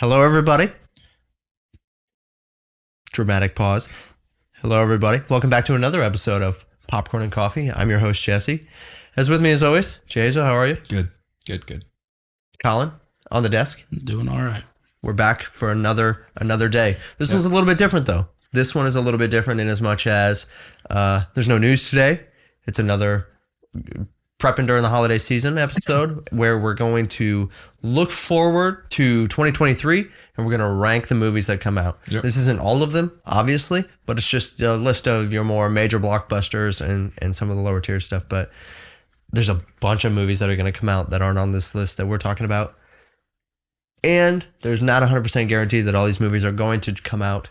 Hello, everybody. Dramatic pause. Hello, everybody. Welcome back to another episode of Popcorn and Coffee. I'm your host, Jesse. As with me, as always, Jason, how are you? Good. Colin, on the desk. Doing all right. We're back for another day. This one's a little bit different, though. This one is a little bit different in as much as there's no news today. It's another prepping during the holiday season episode where we're going to look forward to 2023 and we're going to rank the movies that come out. Yep. This isn't all of them, obviously, but it's just a list of your more major blockbusters and some of the lower tier stuff. But there's a bunch of movies that are going to come out that aren't on this list that we're talking about. And there's not 100% guarantee that all these movies are going to come out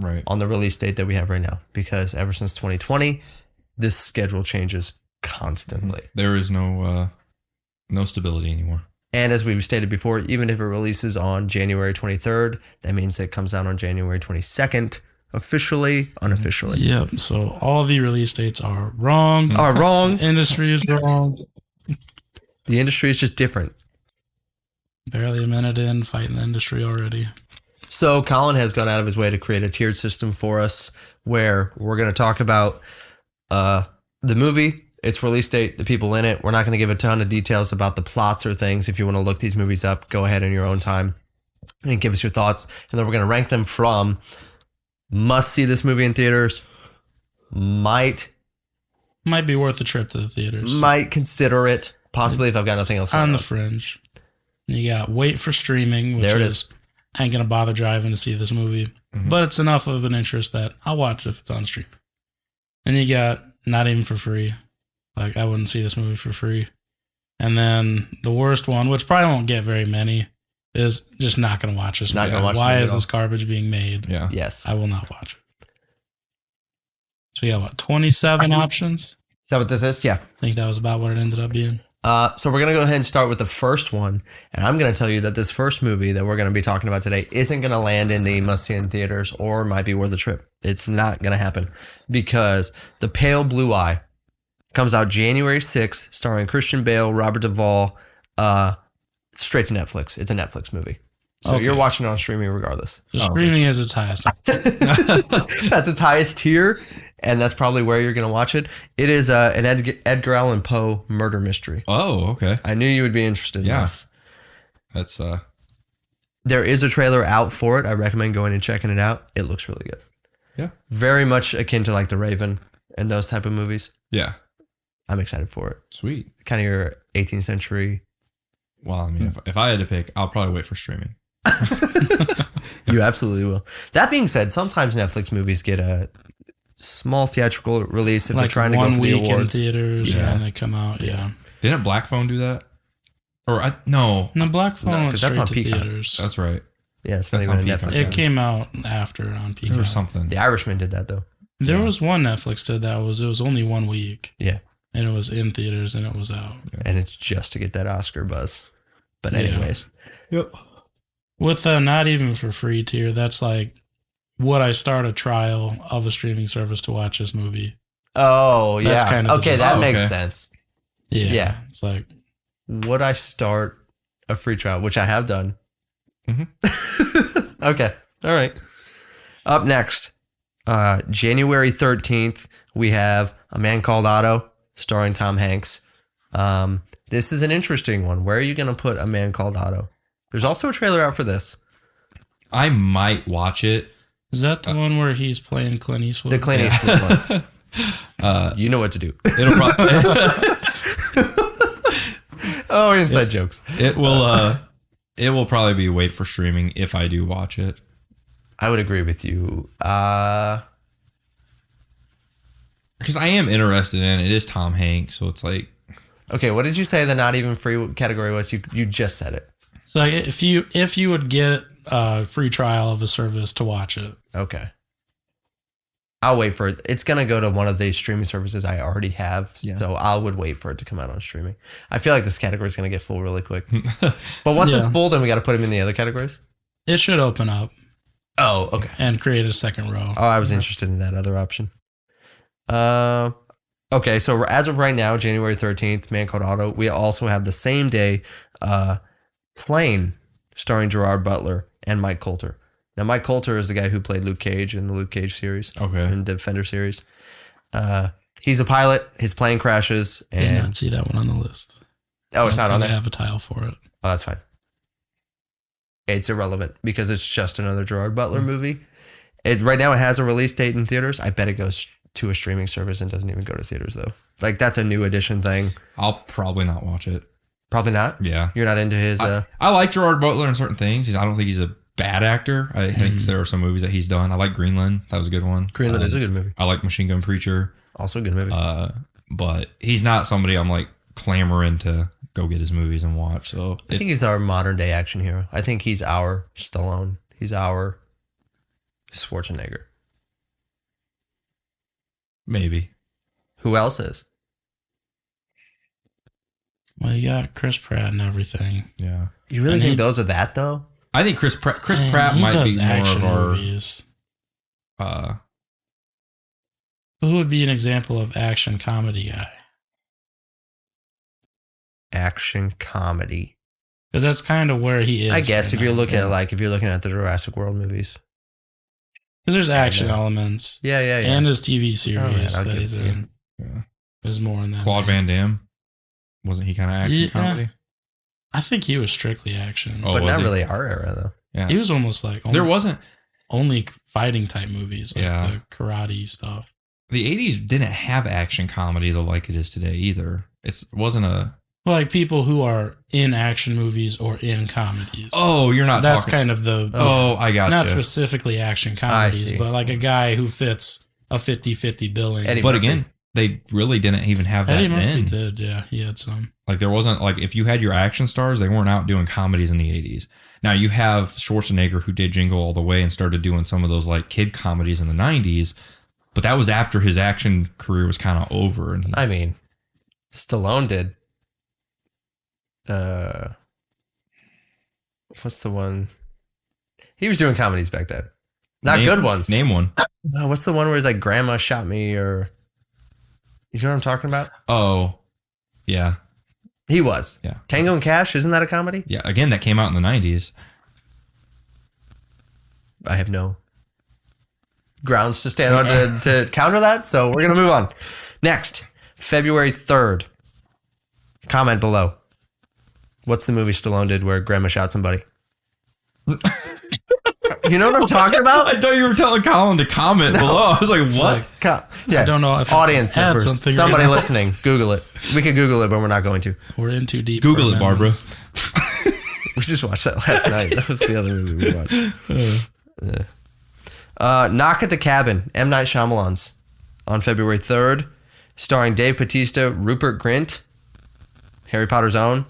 Right. on the release date that we have right now, because ever since 2020, this schedule changes constantly. There is no stability anymore. And as we've stated before, even if it releases on January 23rd, that means it comes out on January 22nd, officially, unofficially. Yep. So all the release dates are wrong. Are wrong. The industry is wrong. The industry is just different. Barely a minute in, fighting the industry already. So Colin has gone out of his way to create a tiered system for us where we're going to talk about the movie, its release date, the people in it. We're not going to give a ton of details about the plots or things. If you want to look these movies up, go ahead in your own time and give us your thoughts. And then we're going to rank them from must see this movie in theaters, might Might be worth a trip to the theaters. might consider it, possibly if I've got nothing else going On on. the fringe. You got wait for streaming, which There it is ain't gonna bother driving to see this movie. But it's enough of an interest that I'll watch it if it's on stream. Then you got not even for free. Like I wouldn't see this movie for free. And then the worst one, which probably won't get very many, is just not gonna watch this Not movie. gonna watch the Why movie is at all. this garbage being made? Yeah. Yes. I will not watch it. So we got what, 27 options? Is that what this is? Yeah. I think that was about what it ended up being. So we're going to go ahead and start with the first one. And I'm going to tell you that this first movie that we're going to be talking about today isn't going to land in the must-see in theaters or might be worth a trip. It's not going to happen because The Pale Blue Eye comes out January 6th, starring Christian Bale, Robert Duvall, straight to Netflix. It's a Netflix movie. So Okay. you're watching it on streaming regardless. So streaming is its highest. That's its highest tier, and that's probably where you're going to watch it. It is an Edgar Allan Poe murder mystery. Oh, okay. I knew you would be interested in Yeah. this. That's There is a trailer out for it. I recommend going and checking it out. It looks really good. yeah. Very much akin to like The Raven and those type of movies. Yeah. I'm excited for it. Sweet. Kind of your 18th century. Well, I mean, if I had to pick, I'll probably wait for streaming. You absolutely will. That being said, sometimes Netflix movies get a small theatrical release if Like they're trying to go 1 for the week in awards. theaters Yeah. and they come out. Yeah. Didn't Black Phone do that? No. And the Black Phone went 'cause that's straight on to Peacock. theaters. That's right. Yeah, it's not That's even on a Peacock. Netflix. It movie. came out after on Peacock. There was something. The Irishman did that though. There was one Netflix did that. It was only 1 week. Yeah. And it was in theaters and it was out. And it's just to get that Oscar buzz. But Yeah. anyways. Yep. With a not even for free tier, that's like, would I start a trial of a streaming service to watch this movie? Oh, That yeah. kind of Okay, just- that Oh, makes okay. sense. Yeah. Yeah. It's like, Would I start a free trial, which I have done? Mm-hmm. Okay. All right. Up next, January 13th, we have A Man Called Otto, starring Tom Hanks. This is an interesting one. Where are you going to put A Man Called Otto? There's also a trailer out for this. I might watch it. is that the one where he's playing Clint Eastwood? The Clint Eastwood one. You know what to do. It'll probably. Oh, inside jokes. It will. It will probably be wait for streaming if I do watch it. I would agree with you. Because I am interested in it. It is Tom Hanks, so it's like Okay, what did you say the not even free category was? You just said it. So like, if you would get a free trial of a service to watch it. Okay. I'll wait for it. It's going to go to one of the streaming services I already have. Yeah. So I would wait for it to come out on streaming. I feel like this category is going to get full really quick. But once it's Yeah. full, then we got to put him in the other categories. It should open up Oh, okay. and create a second row. Oh, I was interested in that other option. Okay, so as of right now, January 13th, Man Called Otto, we also have the same day, Plane, starring Gerard Butler, and Mike Coulter. Now, Mike Coulter is the guy who played Luke Cage in the Luke Cage series. Okay. In the Defender series. He's a pilot. His plane crashes. Did And not see that one on the list. oh, it's not on I there? have a tile for it. Oh, that's fine. It's irrelevant because it's just another Gerard Butler movie. Right now, it has a release date in theaters. I bet it goes to a streaming service and doesn't even go to theaters, though. Like, that's a new edition thing. I'll probably not watch it. Probably not? Yeah. You're not into his... I like Gerard Butler in certain things. I don't think he's a bad actor. I think there are some movies that he's done. I like Greenland. That was a good one. Greenland is a good movie. I like Machine Gun Preacher. Also a good movie. But he's not somebody I'm like clamoring to go get his movies and watch. So I think he's our modern day action hero. I think he's our Stallone. He's our Schwarzenegger. maybe. Who else is? Well, you got Chris Pratt and everything. Yeah. You really And think he- those are that, though? I think Chris Pratt He might does be more of action our movies. Who would be an example of action comedy guy? Action comedy. Because that's kind of where he is. I guess right if you're now. looking at if you're looking at the Jurassic World movies. Because there's action know. elements. Yeah. And his TV series Alright, I'll that give he's it to you. in. Yeah. Is more in that. Claude vein. Van Damme. Wasn't he kind of action Yeah. comedy? I think he was strictly action. Oh, But was not he? really our era, though. Yeah. He was almost like There wasn't. only fighting type movies, like Yeah. the karate stuff. The 80s didn't have action comedy though like it is today either. It wasn't a... Well, like people who are in action movies or in comedies. Oh, you're not That's talking... kind of the Oh, I got not you. specifically action comedies, see. but like a guy who fits a 50-50 billing. Eddie But Murphy. again, they really didn't even have that Eddie Murphy then. did, yeah. He had some. Like there wasn't like if you had your action stars, they weren't out doing comedies in the 80s. Now you have Schwarzenegger who did Jingle All the Way and started doing some of those like kid comedies in the 90s, but that was after his action career was kind of over. And I mean, Stallone did. What's the one? He was doing comedies back then. Not good ones. Name one. What's the one where he's like, "Grandma shot me," or you know what I'm talking about? Oh, yeah, He was. yeah, Tango and Cash, isn't that a comedy? yeah. Again, that came out in the 90s. I have no grounds to stand on to counter that, so we're gonna move on. Next, February 3rd. Comment below. What's the movie Stallone did where Grandma shot somebody? You know what I'm talking about? I thought you were telling Colin to comment below. I was like, what? Yeah. I don't know if Audience I had members, something somebody right now. listening, Google it. We could Google it, but we're not going to. We're in too deep. Google for it, Barbara. amendments. We just watched that last night. That was the other movie we watched. Knock at the Cabin, M. Night Shyamalan's, on February 3rd, starring Dave Bautista, Rupert Grint, Harry Potter's own,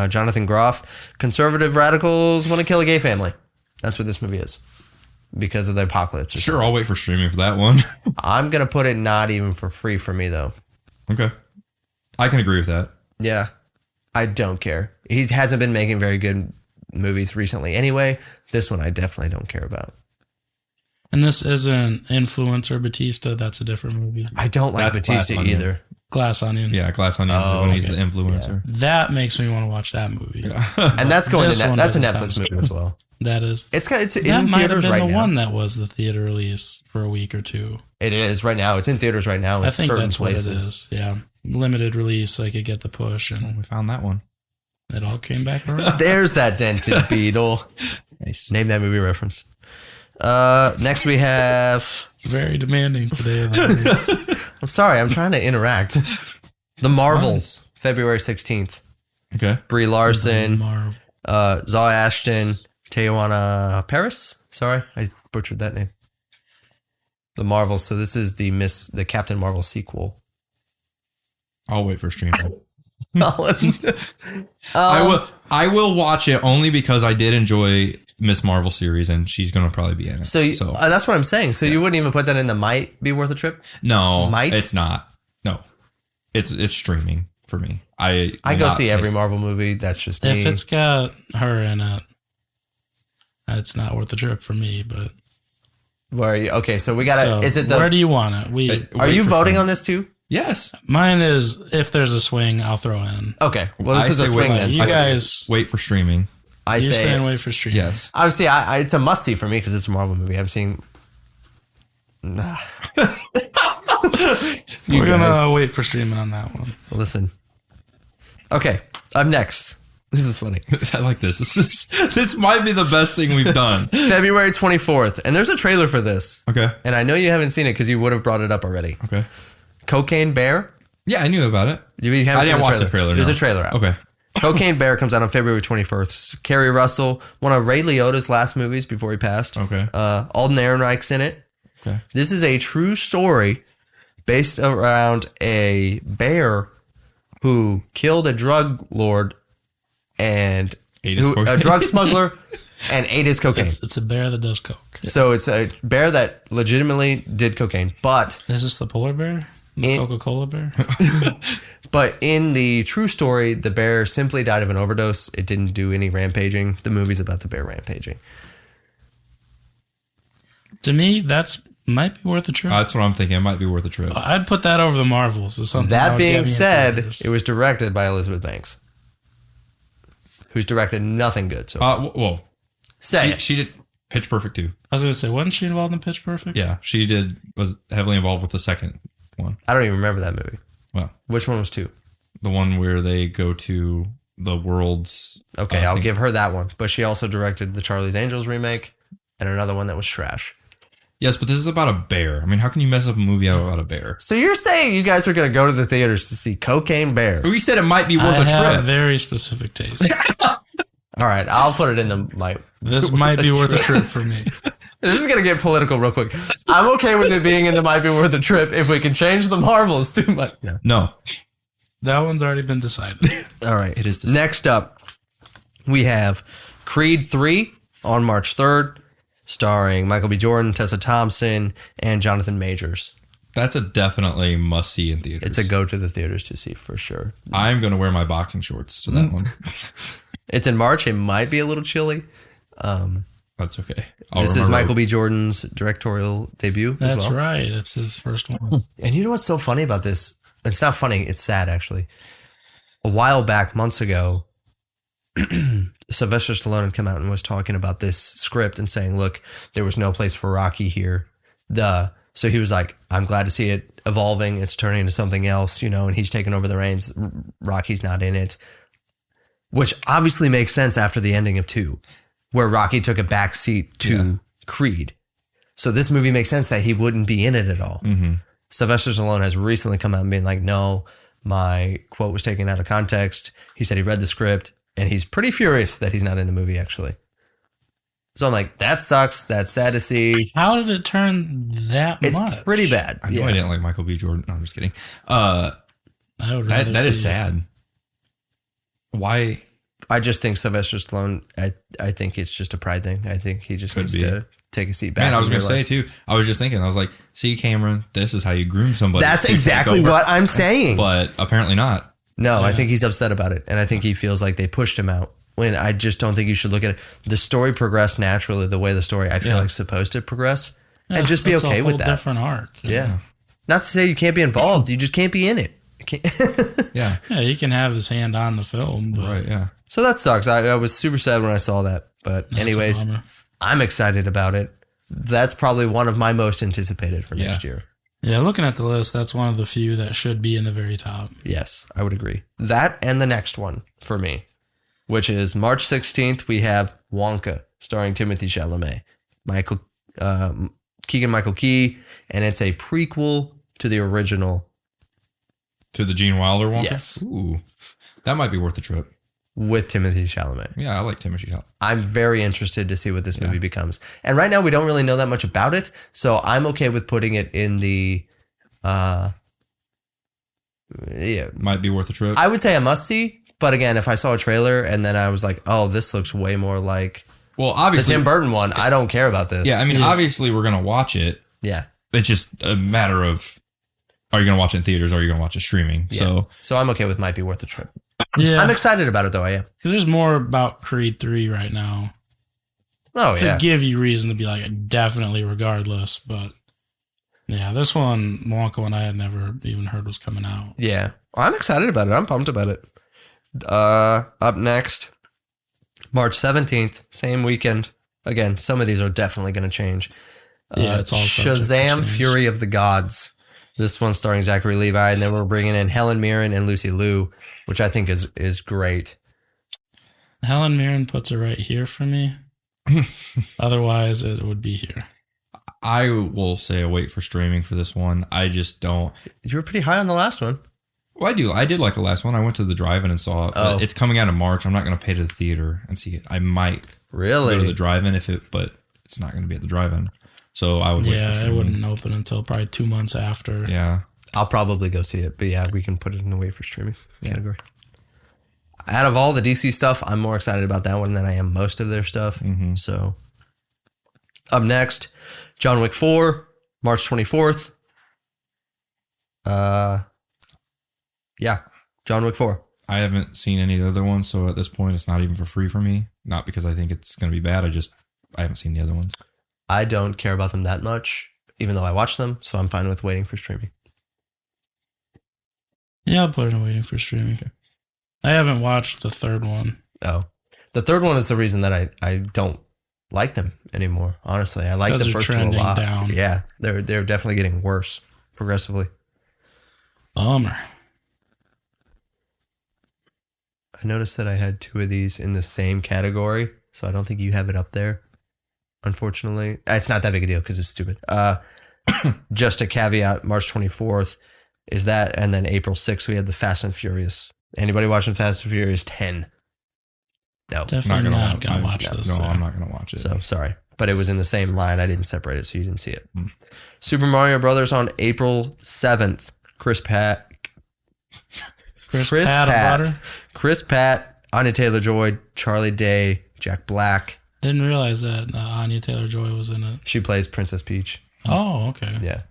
Jonathan Groff. Conservative radicals want to kill a gay family. That's what this movie is. Because of the apocalypse. or Sure, I'll wait for streaming for that one. something. I'm going to put it not even for free for me, though. Okay, I can agree with that. Yeah. I don't care. He hasn't been making very good movies recently anyway. This one I definitely don't care about. And this isn't Influencer Batista. That's a different movie. I don't like That's Glass Batista Onion. either. Glass Onion. Yeah, Glass Onion is when he's the influencer. That makes me want to watch that movie. And that's going This to one that's a doesn't Netflix sound movie as well. That is. It's That in might have theaters been right the now. one that was the theater release for a week or two. It is right now. It's in theaters right now in I think certain that's places. what it is. Yeah. Limited release so I could get the push, and We found that one. it all came back around. There's that dented beetle. Nice. Name that movie reference. Next we have. Very demanding today. I'm sorry. I'm trying to interact. The Marvels, February 16th. Okay. Brie Larson, Marv. Zaw Ashton, Tijuana Paris. Sorry, I butchered that name. The Marvels. So this is the Captain Marvel sequel. I'll wait for streaming. Colin. I will watch it only because I did enjoy Miss Marvel series and she's gonna probably be in it. So that's what I'm saying. So you wouldn't even put that in the might be worth a trip? no, Might? it's not. No, it's streaming for me. I I will go not see pay. every Marvel movie. That's just me. If it's got her in it, it's not worth the trip for me. But Where are you? Okay, so we gotta. so Is it where the? do you want it? Are Wait you for voting streaming. on this too? Yes. Mine is if there's a swing, I'll throw in. Okay. Well, this I is a say swing wait- then. You so- guys, Wait for streaming. I You're say staying away for streaming. Yes. obviously it's a must see for me because it's a Marvel movie. I'm seeing. Nah. We're gonna wait for streaming on that one. Listen. Okay, up next. This is funny. I like this. This might be the best thing we've done. February 24th, and there's a trailer for this. Okay. And I know you haven't seen it because you would have brought it up already. Okay. Cocaine Bear. Yeah, I knew about it. You haven't I seen didn't watch the trailer. There's no. a trailer out. Okay. Cocaine Bear comes out on February 21st. Kerry Russell, one of Ray Liotta's last movies before he passed. Okay. Alden Ehrenreich's in it. Okay. This is a true story based around a bear who killed a drug lord and a drug smuggler and ate his cocaine. It's a bear that does coke. So it's a bear that legitimately did cocaine, but Is this the polar bear? The Coca-Cola bear? but in the true story, the bear simply died of an overdose. It didn't do any rampaging. The movie's about the bear rampaging. To me, that's might be worth a trip. That's what I'm thinking. It might be worth a trip. I'd put that over the Marvels. As something That would get me being in said, theaters. it was directed by Elizabeth Banks, who's directed nothing good. So Well, say it. she did Pitch Perfect 2. I was going to say, wasn't she involved in Pitch Perfect? Yeah, she was heavily involved with the second one. I don't even remember that movie. Well, Which one was 2? the one where they go to the world's. Okay, I'll give her that one. But she also directed the Charlie's Angels remake and another one that was trash. Yes, but this is about a bear. I mean, how can you mess up a movie about a bear? So you're saying you guys are going to go to the theaters to see Cocaine Bear? We said it might be worth I a have trip. very specific taste. All right, I'll put it in my. This might be worth a trip for me. This is going to get political real quick. I'm okay with it being in the might be worth a trip if we can change the Marvels too much. No. That one's already been decided. All right. It is decided. Next up, we have Creed 3 on March 3rd, starring Michael B. Jordan, Tessa Thompson, and Jonathan Majors. That's a definitely must see in theaters. It's a go to the theaters to see for sure. I'm going to wear my boxing shorts to that one. It's in March. It might be a little chilly. That's okay. This is Michael B. Jordan's directorial debut as That's well. right. It's his first one. And you know what's so funny about this? It's not funny. It's sad, actually. A while back, months ago, Sylvester Stallone had come out and was talking about this script and saying, look, there was no place for Rocky here. So he was like, I'm glad to see it evolving. It's turning into something else, and he's taking over the reins. Rocky's not in it, which obviously makes sense after the ending of 2, where Rocky took a back seat to Creed. So this movie makes sense that he wouldn't be in it at all. Mm-hmm. Sylvester Stallone has recently come out and been like, no, my quote was taken out of context. He said he read the script and he's pretty furious that he's not in the movie, actually. So I'm like, that sucks. That's sad to see. How did it turn that It's much? pretty bad. I know I didn't like Michael B. Jordan. No, I'm just kidding. I would rather That is see- sad. Why? I just think Sylvester Stallone, I think it's just a pride thing. I think he just needs to take a seat back. Man, I was and going to say realize- too. I was just thinking. I was like, see, Cameron, this is how you groom somebody. That's to take exactly over." what I'm saying. But apparently not. No, I think he's upset about it. And I think he feels like they pushed him out. When I just don't think you should look at it. The story progressed naturally the way the story I feel like is supposed to progress. Yeah, and just be that's a okay whole with that. different arc. Yeah. Not to say you can't be involved. You just can't be in it. You can't- Yeah. Yeah, he can have his hand on the film. But Right. Yeah. So that sucks. I was super sad when I saw that. But that's a anyways, bummer. I'm excited about it. That's probably one of my most anticipated for next year. Yeah, looking at the list, that's one of the few that should be in the very top. Yes, I would agree. That and the next one for me, which is March 16th, we have Wonka, starring Timothy Chalamet, Keegan-Michael Key, and it's a prequel to the original To the Gene Wilder one? Yes. Ooh. That might be worth the trip. with Timothy Chalamet. Yeah, I like Timothy Chalamet. I'm very interested to see what this movie becomes. And right now, we don't really know that much about it, so I'm okay with putting it in the... Might be worth a trip. I would say a must-see, but again, if I saw a trailer and then I was like, oh, this looks way more like Well, the obviously. Tim Burton one, I don't care about this. Yeah, I mean, obviously, we're going to watch it. Yeah. It's just a matter of, are you going to watch it in theaters or are you going to watch it streaming? Yeah. So I'm okay with might be worth the trip. Yeah, I'm excited about it, though, I am. because there's more about Creed 3 right now Oh, to yeah. give you reason to be like, definitely regardless. But yeah, this one, Wonka one, I had never even heard was coming out. Yeah. I'm excited about it. I'm pumped about it. Up next, March 17th, same weekend. Again, some of these are definitely going to change. Yeah, it's all subject to Shazam! change. Fury of the Gods. This one's starring Zachary Levi, and then we're bringing in Helen Mirren and Lucy Liu, which I think is great. Helen Mirren puts it right here for me. Otherwise, it would be here. I will say a wait for streaming for this one. I just don't. You were pretty high on the last one. Well, I did like the last one. I went to the drive-in and saw it. But it's coming out in March. I'm not going to pay to the theater and see it. I might Really? go to the drive-in but it's not going to be at the drive-in. So I would wait for Yeah, it streaming. wouldn't open until probably 2 months after. Yeah. I'll probably go see it, but yeah, we can put it in the wait for streaming category. Out of all the DC stuff, I'm more excited about that one than I am most of their stuff. So, up next, John Wick 4, March 24th. Yeah, John Wick 4. I haven't seen any of the other ones, so at this point, it's not even for free for me. Not because I think it's going to be bad. I haven't seen the other ones. I don't care about them that much, even though I watch them, so I'm fine with waiting for streaming. Yeah, I'll put it in waiting for streaming. Okay. I haven't watched the third one. Oh, the third one is the reason that I don't like them anymore. Honestly, I like the Because first they're one a trending lot. down. Yeah, they're definitely getting worse progressively. Bummer. I noticed that I had two of these in the same category, so I don't think you have it up there. Unfortunately, it's not that big a deal because it's stupid. Just a caveat: March 24th is that, and then April 6th we had the Fast and Furious. Anybody watching Fast and Furious 10? No. Definitely not gonna watch this. No, I'm not going to watch it. So sorry, but it was in the same line. I didn't separate it, so you didn't see it. Super Mario Brothers on April 7th. Chris Pratt, Anya Taylor-Joy, Charlie Day, Jack Black. Didn't realize that Anya Taylor-Joy was in it. She plays Princess Peach. Oh, okay. Yeah.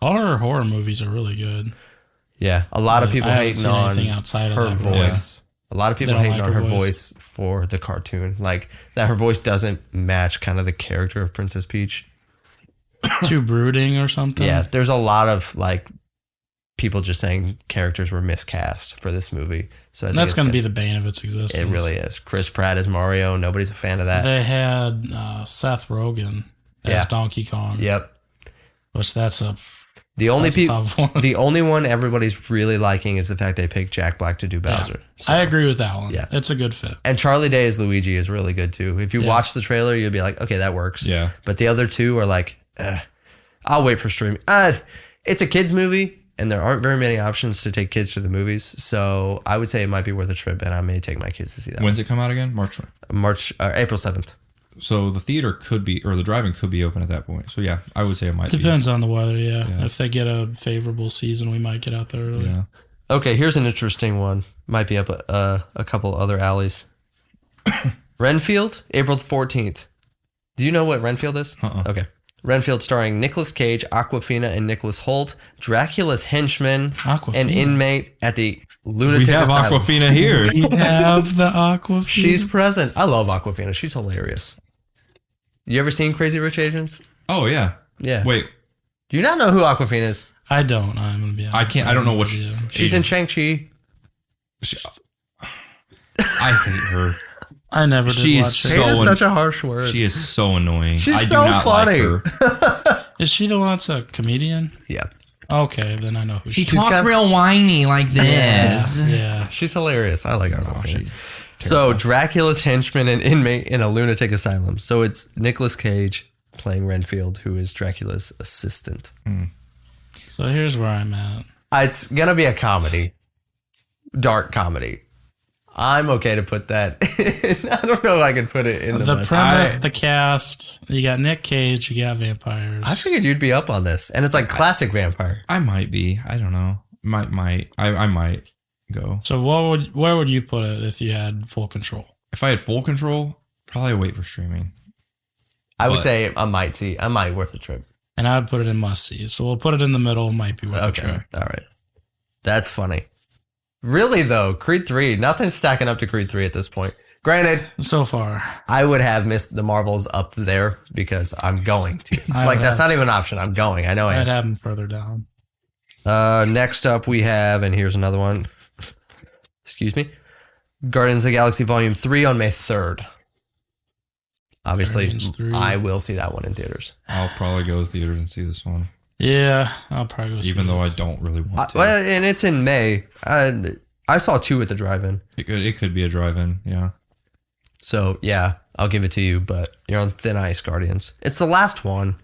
All her horror movies are really good. Yeah. A lot of people I haven't hating seen on anything outside of her that voice. A lot of people They don't hating like on her her voice. voice for the cartoon. Like, that her voice doesn't match kind of the character of Princess Peach. Too brooding or something. Yeah. There's a lot of, like, people just saying characters were miscast for this movie. So I think That's it's going to be the bane of its existence. It really is. Chris Pratt as Mario. Nobody's a fan of that. They had Seth Rogen as Donkey Kong. Yep. Which that's a The only That's a tough one. the only one everybody's really liking is the fact they picked Jack Black to do Bowser. So- I agree with that one. Yeah. It's a good fit. And Charlie Day as Luigi is really good too. If you Yeah. watch the trailer, you'll be like, okay, that works. Yeah. But the other two are like, I'll wait for streaming. It's a kids movie, and there aren't very many options to take kids to the movies. So I would say it might be worth a trip, and I may take my kids to see that. When's it come out again? April 7th. So the theater could be, or the drive-in could be open at that point. So yeah, I would say it might Depends on the weather, yeah. If they get a favorable season, we might get out there early. be. Yeah. Okay, here's an interesting one. Might be up a couple other alleys. Renfield, April 14th. Do you know what Renfield is? Okay. Renfield starring Nicolas Cage, Aquafina, and Nicholas Hoult, Dracula's henchman, Aquafina. an inmate at the lunatic We have asylum. Aquafina here. We have the Aquafina. She's present. I love Aquafina. She's hilarious. You ever seen Crazy Rich Asians? Oh yeah. Yeah. Wait, Do you not know who Aquafina is? I don't. I'm going to be honest. I can't. I don't know what. Yeah. She's in Shang-Chi. I hate her. I never did She's watch so it. Hate is an- such a harsh word. She is so annoying. She's I do so not funny. like her. Is she the one that's a comedian? Yeah. Okay, then I know who she is. got- real whiny like this. Yeah. She's hilarious. I like Aquafina. she's So Dracula's henchman and inmate in a lunatic asylum. So it's Nicolas Cage playing Renfield, who is Dracula's assistant. So here's where I'm at. It's gonna be a comedy, dark comedy. I'm okay to put that. I don't know if I can put it in The the premise, the cast, you got Nick Cage, you got vampires. I figured you'd be up on this, and it's like classic vampire. I might be. I don't know. I might go. So where would you put it if you had full control? If I had full control, probably wait for streaming. I would But- say I might see. I might worth a trip. And I would put it in must see. So we'll put it in the middle. Might be worth a Okay, try. all right. That's funny. Really though, Creed 3, nothing's stacking up to Creed 3 at this point. Granted, So far, I would have missed the Marvels up there because I'm going to. Like, that's not even an option. I'm going. I know I I'd am. have them further down. Next up we have, and here's another one. Excuse me. Guardians of the Galaxy Volume 3 on May 3rd. Obviously, Guardians 3. I will see that one in theaters. I'll probably go to theaters and see this one, Yeah, I'll probably go see even it. though I don't really want to. Well, and it's in May. I saw 2 at the drive-in. It could be a drive-in, yeah. So, yeah, I'll give it to you, but you're on thin ice, Guardians. It's the last one.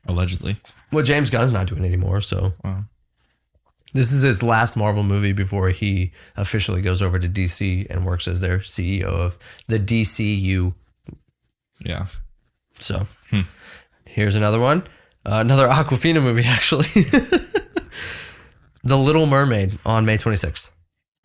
Allegedly. Well, James Gunn's not doing it anymore, so. Wow. This is his last Marvel movie before he officially goes over to DC and works as their CEO of the DCU. Yeah. So, here's another one. Another Awkwafina movie, actually. The Little Mermaid on May 26th.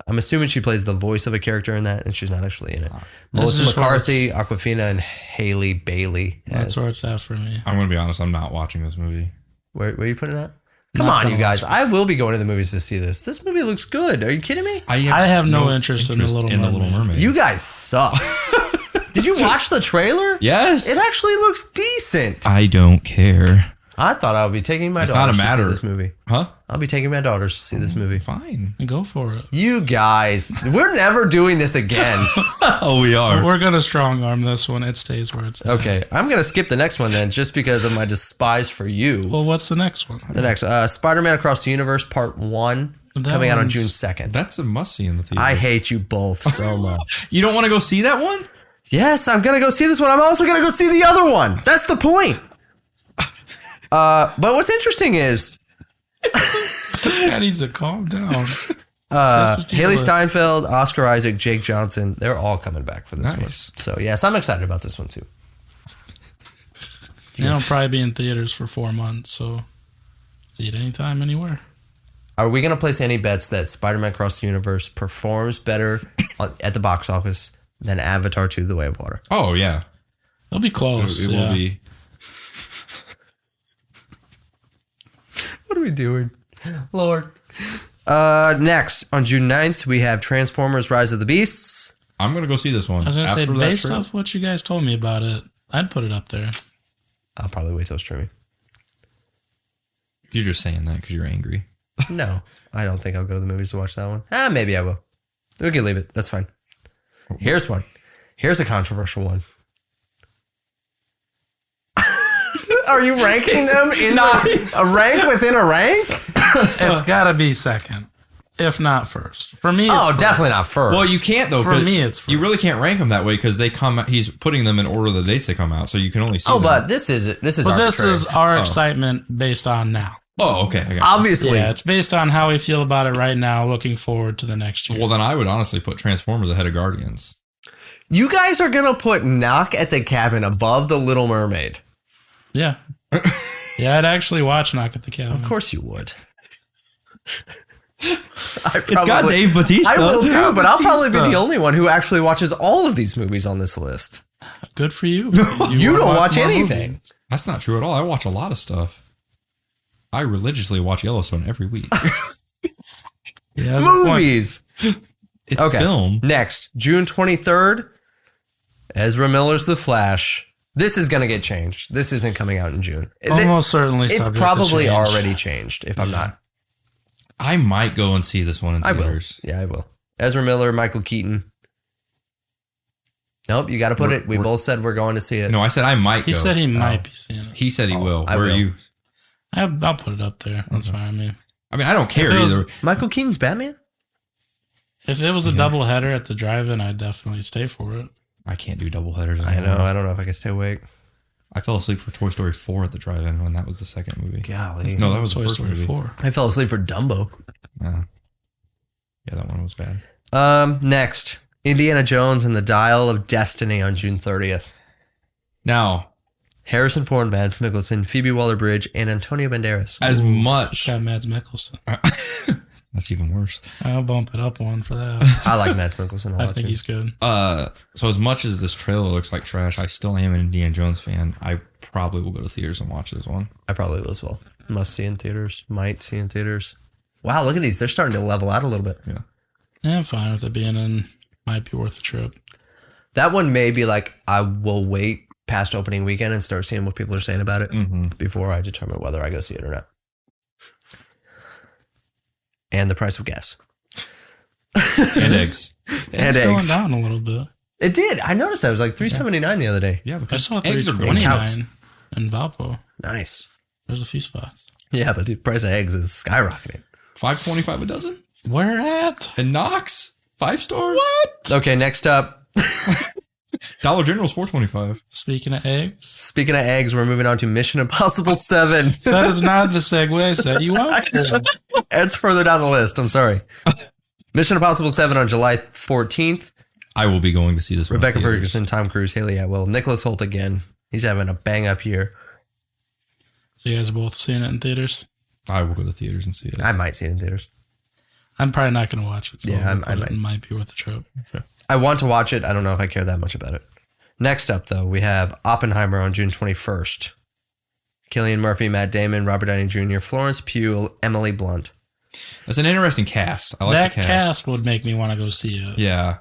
I'm assuming she plays the voice of a character in that, and she's not actually in it. Melissa is McCarthy, Awkwafina, and Haley Bailey. That's where it's at for me. I'm going to be honest, I'm not watching this movie. Where are you putting it at? Come Not on, gonna you guys. watch I will be going to the movies to see this. This movie looks good. Are you kidding me? I have no interest in The Little Mermaid. You guys suck. Did you watch the trailer? Yes. It actually looks decent. I don't care. I thought I would be taking my It's not a daughters to matter. see this movie. Huh? I'll be taking my daughters to see this movie. Fine. Go for it. You guys, we're never doing this again. Oh, we are. We're going to strong arm this one. It stays where it's at. Okay, I'm going to skip the next one then, just because of my despise for you. Well, what's the next one? The next, Spider-Man Across the Universe Part 1, That coming out on one's- June 2nd. That's a must-see in the theater. I hate you both so much. You don't want to go see that one? Yes, I'm going to go see this one. I'm also going to go see the other one. That's the point. But what's interesting is That needs to calm down. Haley Steinfeld, Oscar Isaac, Jake Johnson, they're all coming back for this Nice. one. So, yes, I'm excited about this one too. It'll probably be in theaters for 4 months, so see it anytime, anywhere. Are we going to place any bets that Spider-Man Across the Universe performs better at the box office than Avatar 2: The Way of Water? Oh, yeah. It'll be close. It yeah. will be. What are we doing? Lord. Next, on June 9th, we have Transformers Rise of the Beasts. I'm going to go see this one. I was going to say, After that based trailer. off what you guys told me about it, I'd put it up there. I'll probably wait till streaming. You're just saying that because you're angry. No, I don't think I'll go to the movies to watch that one. Maybe I will. We can leave it. That's fine. Here's one. Here's a controversial one. Are you ranking them in a rank within a rank? It's got to be second, if not first. For me, it's Oh, first. definitely not first. Well, you can't though. For 'cause me, it's you first. really can't rank them that way because they come. He's putting them in order of the dates they come out, so you can only see. oh, them. but this is But this arbitrary. is our excitement based on now. Oh, okay. I got you. Obviously. Yeah, it's based on how we feel about it right now, looking forward to the next year. Well, then I would honestly put Transformers ahead of Guardians. You guys are going to put Knock at the Cabin above The Little Mermaid. Yeah. Yeah, I'd actually watch Knock at the Cabin. Of course you would. It's got Dave Bautista. I will too, but I'll probably be Bautista. the only one who actually watches all of these movies on this list. Good for you. You wanna don't watch more anything. movies. That's not true at all. I watch a lot of stuff. I religiously watch Yellowstone every week. Yeah, that's the point. Movies. It's Okay. film. Next, June 23rd, Ezra Miller's The Flash. This is going to get changed. This isn't coming out in June. Almost certainly It's subject to probably change. already changed, if I'm not. I might go and see this one in I will. theaters. Yeah, I will. Ezra Miller, Michael Keaton. Nope, you got to put it. We both said we're going to see it. No, I said I might He go. said he might be seeing it. He said he will. I Where will. are you? I'll put it up there. That's fine. I mean, I don't care If it was- either. Michael Keaton's Batman? If it was a double header at the drive-in, I'd definitely stay for it. I can't do double headers. I know. I don't know if I can stay awake. I fell asleep for Toy Story 4 at the drive-in when that was the second movie. Golly. No, that was the Toy first Story movie. 4. I fell asleep for Dumbo. Yeah, that one was bad. Next, Indiana Jones and the Dial of Destiny on June 30th. Now, Harrison Ford, Mads Mikkelsen, Phoebe Waller-Bridge, and Antonio Banderas. as much... Got Mads Mikkelsen. That's even worse. I'll bump it up one for that. I like Mads Mikkelsen a I lot think too. he's good. So as much as this trailer looks like trash, I still am an Indiana Jones fan. I probably will go to theaters and watch this one. I probably will as well. Must see in theaters. Might see in theaters. Wow, look at these. They're starting to level out a little bit. Yeah. Yeah, I'm fine with it being in. Might be worth the trip. That one may be like, I will wait past opening weekend and start seeing what people are saying about it before I determine whether I go see it or not. And the price of gas. And eggs. And It's going eggs. down a little bit. It did. I noticed that. It was like $3.79 the other day. Yeah, I because saw eggs are going counts. $3.29 in Valpo. Nice. There's a few spots. Yeah, but the price of eggs is skyrocketing. $5.25 a dozen. Where at? And Knox 5-star. What? Okay, next up. Dollar General's $4.25. Speaking of eggs, Speaking of eggs, we're moving on to Mission Impossible 7. that is not the segue I set you up for. It's further down the list. I'm sorry. Mission Impossible 7 on July 14th. I will be going to see this. Rebecca one in theaters. Ferguson, Tom Cruise, Haley Atwell, Nicholas Hoult again. He's having a bang up year. So you guys are both seeing it in theaters? I will go to theaters and see it. I might see it in theaters. I'm probably not going to watch it. So Yeah, but I might. it might be worth the trip. I want to watch it. I don't know if I care that much about it. Next up, though, we have Oppenheimer on June 21st. Cillian Murphy, Matt Damon, Robert Downey Jr., Florence Pugh, Emily Blunt. That's an interesting cast. I like That the cast. cast would make me want to go see it. Yeah.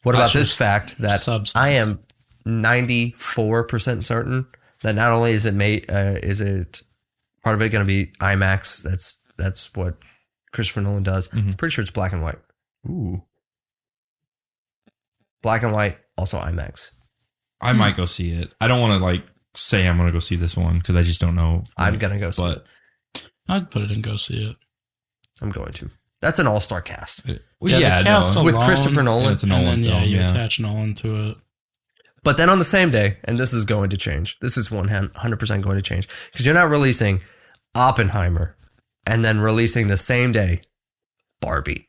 What about That's this just fact that substance. I am 94% certain that not only is it part of it going to be IMAX? That's what Christopher Nolan does. Pretty sure it's black and white. Ooh. Black and white, also IMAX. I might go see it. I don't want to say I'm going to go see this one because I just don't know. I'm going to go see it. I'd put it and go see it. I'm going to. That's an all-star cast. Well, Yeah, the cast no. With alone, Christopher Nolan. It's a And Nolan then, film. you Yeah. attach Nolan to it. But then on the same day, and this is going to change. This is 100% going to change. Because you're not releasing Oppenheimer and then releasing the same day Barbie.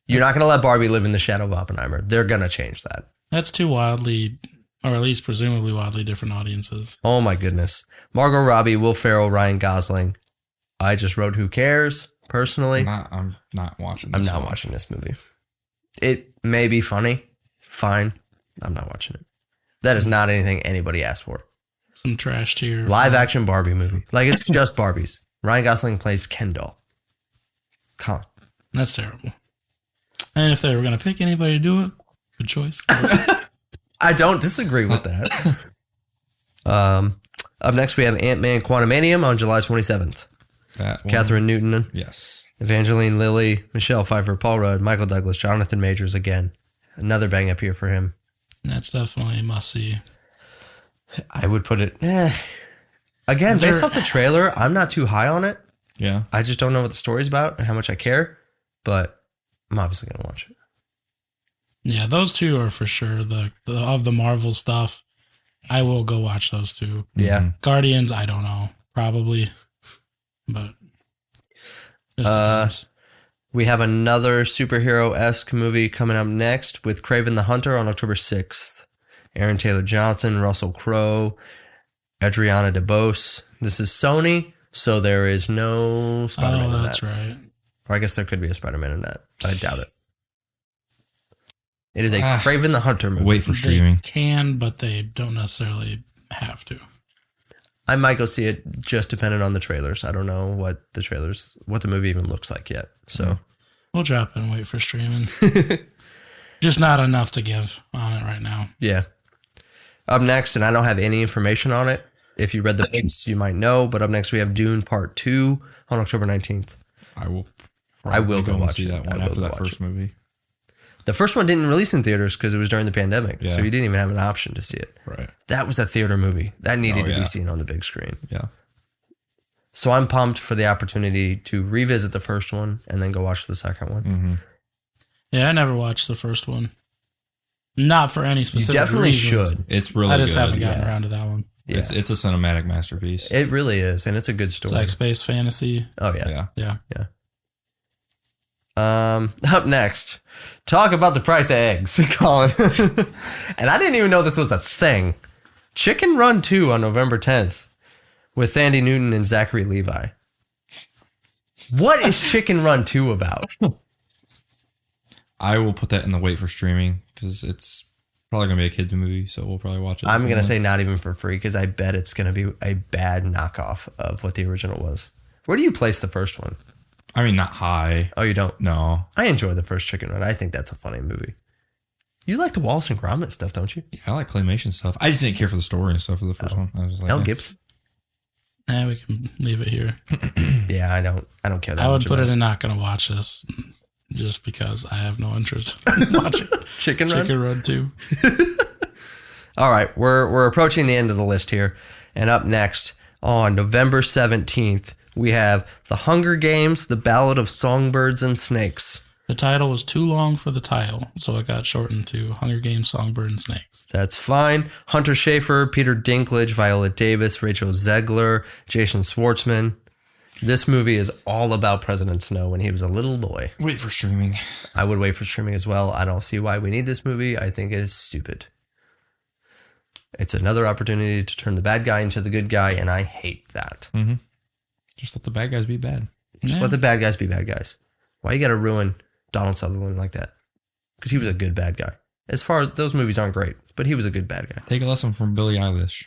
You're not going to let Barbie live in the shadow of Oppenheimer. They're going to change that. That's two wildly, or at least presumably wildly different audiences. Oh my goodness. Margot Robbie, Will Ferrell, Ryan Gosling. I just wrote Who Cares, personally. I'm not watching this I'm not one. watching this movie. It may be funny. Fine. I'm not watching it. That is not anything anybody asked for. Some trash tier. Live action Barbie movie. Like, it's just Barbies. Ryan Gosling plays Ken doll. Come on. That's terrible. And if they were going to pick anybody to do it, good choice. I don't disagree with that. Up next, we have Ant-Man Quantumanium on July 27th. That one. Catherine Newton, Yes. Evangeline Lilly, Michelle Pfeiffer, Paul Rudd, Michael Douglas, Jonathan Majors again. Another bang up here for him. That's definitely a must see. I would put it... Again, based off the trailer, I'm not too high on it. Yeah. I just don't know what the story's about and how much I care. But I'm obviously going to watch it. Yeah, those two are for sure the of the Marvel stuff. I will go watch those two. Yeah. Guardians, I don't know. Probably. But just depends. We have another superhero-esque movie coming up next with Kraven the Hunter on October 6th. Aaron Taylor Johnson, Russell Crowe, Adriana DeBose. This is Sony, so there is no Spider-Man in that's that. right. Or I guess there could be a Spider-Man in that, but I doubt it. It is a Ah. Kraven the Hunter movie. Wait for streaming. They can, but they don't necessarily have to. I might go see it just depending on the trailers. I don't know what the movie even looks like yet. So We'll drop in, wait for streaming. Just not enough to give on it right now. yeah. Up next, and I don't have any information on it. If you read the books, you might know. But up next, we have Dune Part 2 on October 19th. I will. I will go and watch see it. that I one will after go that watch first movie. The first one didn't release in theaters because it was during the pandemic. Yeah. So you didn't even have an option to see it. Right. That was a theater movie. That needed Oh, to yeah. be seen on the big screen. Yeah. So I'm pumped for the opportunity to revisit the first one and then go watch the second one. Mm-hmm. Yeah, I never watched the first one. Not for any You specific definitely reasons. should. It's really I just good. haven't gotten yeah. around to that one. Yeah. It's a cinematic masterpiece. It really is. And it's a good It's story. like space fantasy. Oh, yeah. Yeah. Yeah. Up next, talk about the price of eggs, Colin. And I didn't even know this was a thing. Chicken Run 2 on November 10th with Thandie Newton and Zachary Levi. What is Chicken Run 2 about? I will put that in the wait for streaming because it's probably going to be a kids movie, so we'll probably watch it. I'm going to say not even for free because I bet it's going to be a bad knockoff of what the original was. Where do you place the first one? I mean, not high. Oh, you don't? No. I enjoy the first Chicken Run. I think that's a funny movie. You like the Wallace and Gromit stuff, don't you? Yeah, I like claymation stuff. I just didn't care for the story and stuff for the first one. I was just like, Mel eh. Gibson? We can leave it here. Yeah, I don't care that I would much put about it in not gonna watch this just because I have no interest in watching Chicken Run. Chicken Run 2. All right, we're approaching the end of the list here, and up next on November 17th, we have The Hunger Games: The Ballad of Songbirds and Snakes. The title was too long for the title, so it got shortened to Hunger Games: Songbird and Snakes. That's fine. Hunter Schafer, Peter Dinklage, Viola Davis, Rachel Zegler, Jason Schwartzman. This movie is all about President Snow when he was a little boy. Wait for streaming. I would wait for streaming as well. I don't see why we need this movie. I think it is stupid. It's another opportunity to turn the bad guy into the good guy, and I hate that. Mm-hmm. Just let the bad guys be bad. Just let the bad guys be bad guys. Why you got to ruin Donald Sutherland like that? Because he was a good bad guy. As far as those movies aren't great, but he was a good bad guy. Take a lesson from Billie Eilish.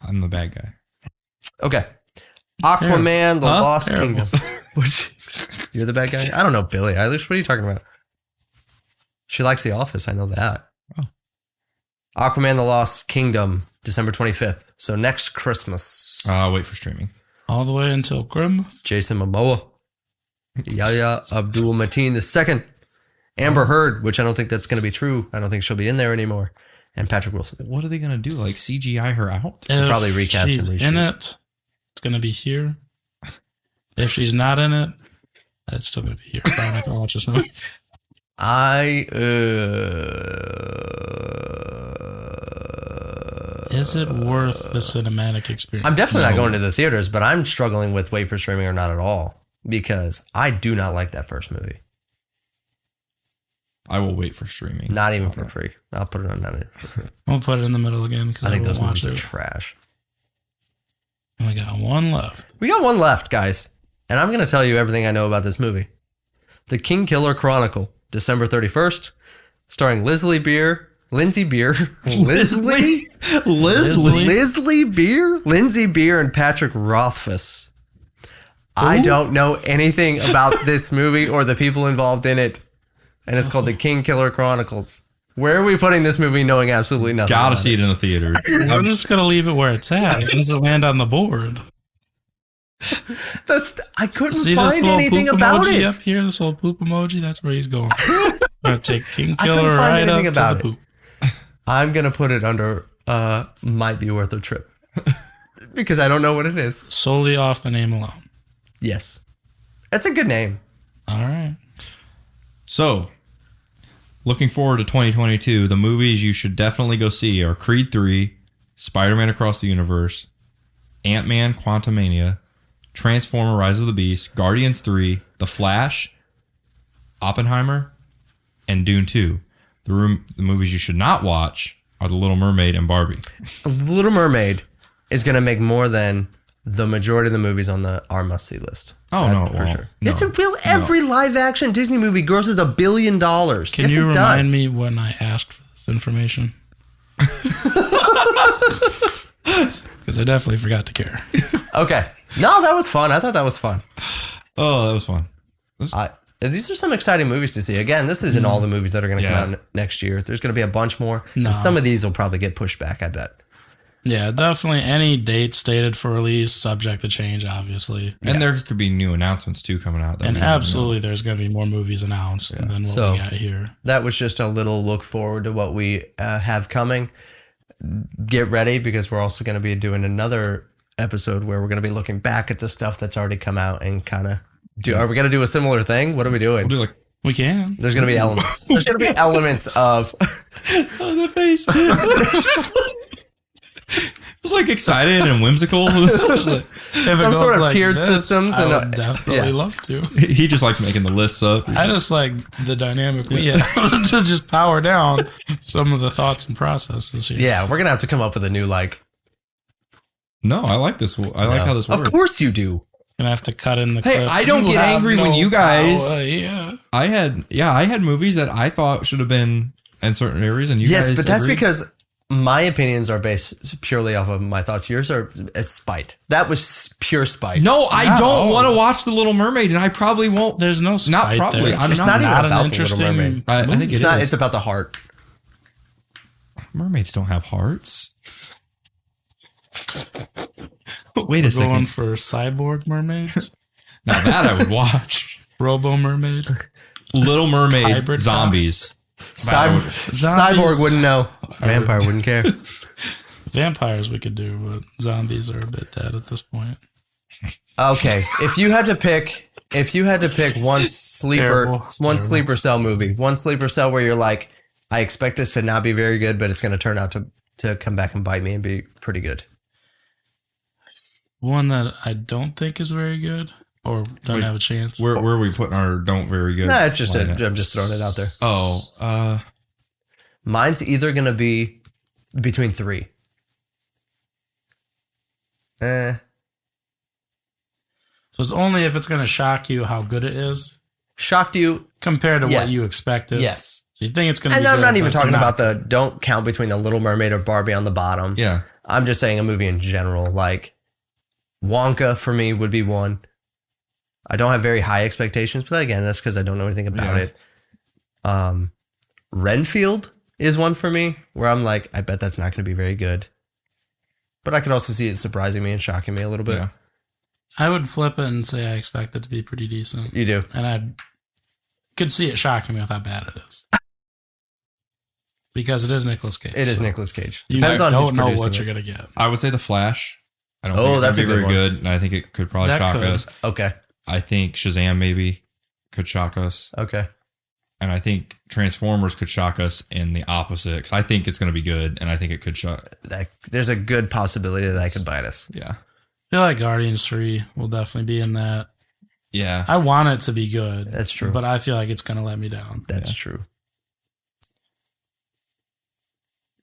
I'm the bad guy. Okay. Aquaman, The Lost Terrible. Kingdom. You're the bad guy? I don't know, Billie Eilish. What are you talking about? She likes The Office. I know that. Oh. Aquaman, The Lost Kingdom, December 25th. So next Christmas. Wait for streaming. All the way until Grim. Jason Momoa. Yahya Abdul Mateen II. Amber Heard, which I don't think that's going to be true. I don't think she'll be in there anymore. And Patrick Wilson. What are they going to do? Like CGI her out? They'll probably recast she's and reshoot. in it, it's going to be here. If she's not in it, that's still going to be here. I'm not going to watch this movie. Is it worth the cinematic experience? I'm definitely not going to the theaters, but I'm struggling with wait for streaming or not at all because I do not like that first movie. I will wait for streaming. Not even for free. I'll put it on not even for free. We'll put it in the middle again because I think those watch movies are it. trash. And we got one left. We got one left, guys. And I'm going to tell you everything I know about this movie. The King Killer Chronicle, December 31st, starring Lindsay Beer. Lindsay Beer? Leslie Beer? Lindsay Beer and Patrick Rothfuss. I don't know anything about this movie or the people involved in it. And it's called The King Killer Chronicles. Where are we putting this movie knowing absolutely nothing? Gotta see it in the theater. I'm just going to leave it where it's at. It doesn't land on the board. I couldn't See find this little anything poop about emoji it. up here? This little poop emoji? That's where he's going. I'm going to take King I couldn't Killer find right up anything to about the it. poop. I'm going to put it under might be worth a trip. Because I don't know what it is. Solely off the name alone. Yes. That's a good name. All right. So, looking forward to 2022, the movies you should definitely go see are Creed 3, Spider-Man Across the Universe, Ant-Man Quantumania, Transformer Rise of the Beast, Guardians 3, The Flash, Oppenheimer, and Dune 2. The movies you should not watch are The Little Mermaid and Barbie. The Little Mermaid is going to make more than the majority of the movies on our must-see list. Oh, That's no, it for won't. sure. No. Yes, it will. Every live-action Disney movie grosses $1 billion. Can yes, you it remind does. me when I asked for this information? Because I definitely forgot to care. Okay. No, that was fun. I thought that was fun. Oh, that was fun. These are some exciting movies to see. Again, this isn't all the movies that are going to come out next year. There's going to be a bunch more. No. And some of these will probably get pushed back, I bet. Yeah, definitely any date stated for release, subject to change, obviously. And there could be new announcements too coming out. that And we don't know. absolutely, there's going to be more movies announced than what So- we got here. That was just a little look forward to what we have coming. Get ready because we're also going to be doing another episode where we're going to be looking back at the stuff that's already come out and kind of do. Are we going to do a similar thing? What are we doing? We'll do like We can. There's going to be elements. There's going to be elements of the face. It was like excited and whimsical. If it some goes sort of like tiered this, systems. I And would definitely love to. He just likes making the lists up. I just like the dynamic we have to just power down some of the thoughts and processes here. yeah, we're going to have to come up with a new No, I like this. I like how this works. Of course you do. Gonna have to cut in the Hey, clip. I don't get have angry when no you guys- power, yeah. I had movies that I thought should have been in certain areas, and you Yes, guys but that's agreed. because my opinions are based purely off of my thoughts. Yours are a spite. That was pure spite. No, I Not don't all. want to watch The Little Mermaid, and I probably won't. There's no spite probably. there. I'm It's not even not about an The Little interesting Mermaid. I think It's it not. is. It's about the heart. Mermaids don't have hearts. Wait a second. Going for cyborg mermaids, Now that I would watch. Robo Mermaid, Little Mermaid Hybrid zombies. Cyborg wouldn't know. Vampire wouldn't care. Vampires we could do, but zombies are a bit dead at this point. Okay, if you had to pick one sleeper sleeper cell movie, one sleeper cell where you're like, I expect this to not be very good, but it's going to turn out to come back and bite me and be pretty good. One that I don't think is very good or don't have a chance. Where are we putting our don't very good? Nah, it's just I'm just throwing it out there. Oh, Mine's either going to be between three. So it's only if it's going to shock you how good it is Shocked you? compared to Yes. what you expected. Yes. So you think it's going to be And I'm good, not even but it's talking not. about don't count between the Little Mermaid or Barbie on the bottom. yeah. I'm just saying a movie in general. Like Wonka for me would be one. I don't have very high expectations, but again, that's because I don't know anything about it. Renfield is one for me where I'm like, I bet that's not going to be very good. But I could also see it surprising me and shocking me a little bit. Yeah. I would flip it and say I expect it to be pretty decent. You do. And I could see it shocking me with how bad it is. Because it is Nicolas Cage. It is so Nicolas Cage. You Depends on who's don't know producing what it. you're going to get. I would say The Flash. I don't Oh, think it's that's gonna be a very good one. good, and I think it could probably That shock could. us. Okay. I think Shazam maybe could shock us, Okay. and I think Transformers could shock us in the opposite. Because I think it's going to be good, and I think it could shock. There's a good possibility that could bite us. Yeah, I feel like Guardians 3 will definitely be in that. yeah. I want it to be good. That's true. But I feel like it's going to let me down. That's true.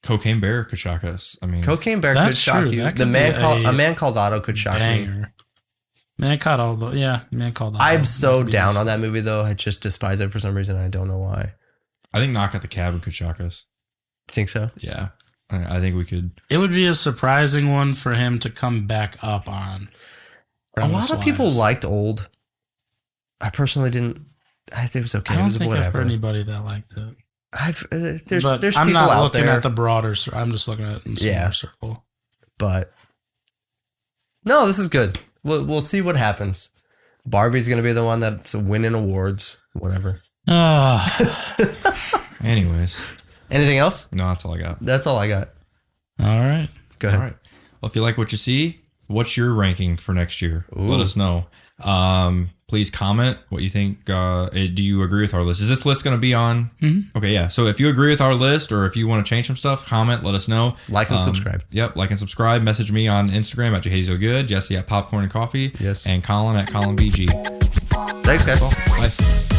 Cocaine Bear could shock us. I mean, Cocaine Bear could That's shock true. you. That The could man be called a A Man Called Otto could shock me. Banger. Man caught all the Man called Otto. I'm so That'd be down awesome. on that movie though. I just despise it for some reason. I don't know why. I think Knock at the Cabin could shock us. Think so? Yeah, I think we could. It would be a surprising one for him to come back up on. A lot of people premise-wise. liked Old. I personally didn't. I think it was okay. I It don't was think I've whatever. heard anybody that liked it. There's But there's I'm people not out looking there, at the broader. I'm just looking at it in smaller Yeah. circle. but no, this is good. We'll see what happens. Barbie's gonna be the one that's winning awards. Whatever. Anyways, Anything else? no, that's all I got. That's all I got. All right. Go ahead. All right. Well, if you like what you see, what's your ranking for next year? Let us know. Please comment what you think. Do you agree with our list? Is this list going to be on? Mm-hmm. Okay, yeah. So if you agree with our list or if you want to change some stuff, comment, let us know. Like and subscribe. Yep, like and subscribe. Message me on Instagram at JahazySoGood, Jesse at Popcorn and Coffee, Yes. and Colin at ColinBG. Thanks, guys. Bye.